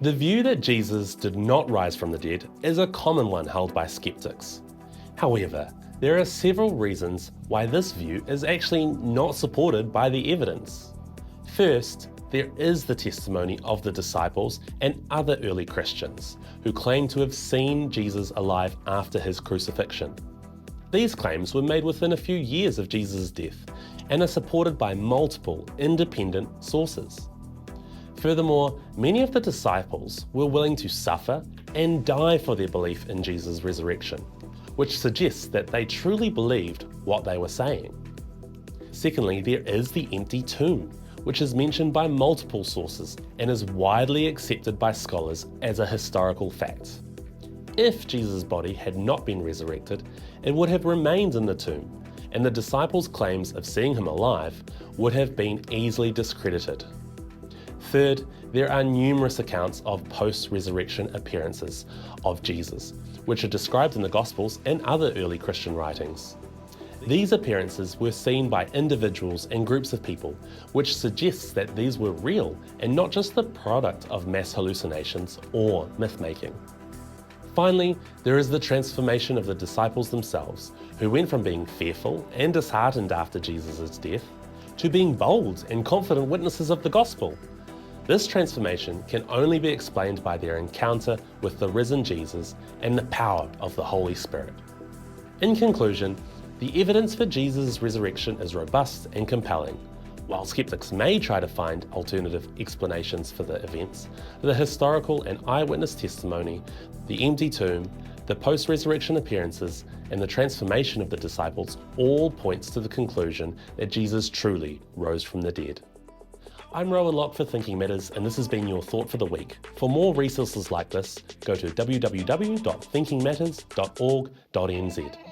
The view that Jesus did not rise from the dead is a common one held by skeptics. However, there are several reasons why this view is actually not supported by the evidence. First, there is the testimony of the disciples and other early Christians who claim to have seen Jesus alive after his crucifixion. These claims were made within a few years of Jesus' death and are supported by multiple independent sources. Furthermore, many of the disciples were willing to suffer and die for their belief in Jesus' resurrection, which suggests that they truly believed what they were saying. Secondly, there is the empty tomb, which is mentioned by multiple sources and is widely accepted by scholars as a historical fact. If Jesus' body had not been resurrected, it would have remained in the tomb, and the disciples' claims of seeing him alive would have been easily discredited. Third, there are numerous accounts of post-resurrection appearances of Jesus, which are described in the Gospels and other early Christian writings. These appearances were seen by individuals and groups of people, which suggests that these were real and not just the product of mass hallucinations or myth-making. Finally, there is the transformation of the disciples themselves, who went from being fearful and disheartened after Jesus' death to being bold and confident witnesses of the gospel. This transformation can only be explained by their encounter with the risen Jesus and the power of the Holy Spirit. In conclusion, the evidence for Jesus' resurrection is robust and compelling. While skeptics may try to find alternative explanations for the events, the historical and eyewitness testimony, the empty tomb, the post-resurrection appearances, and the transformation of the disciples all points to the conclusion that Jesus truly rose from the dead. I'm Rowan Locke for Thinking Matters, and this has been your Thought for the Week. For more resources like this, go to www.thinkingmatters.org.nz.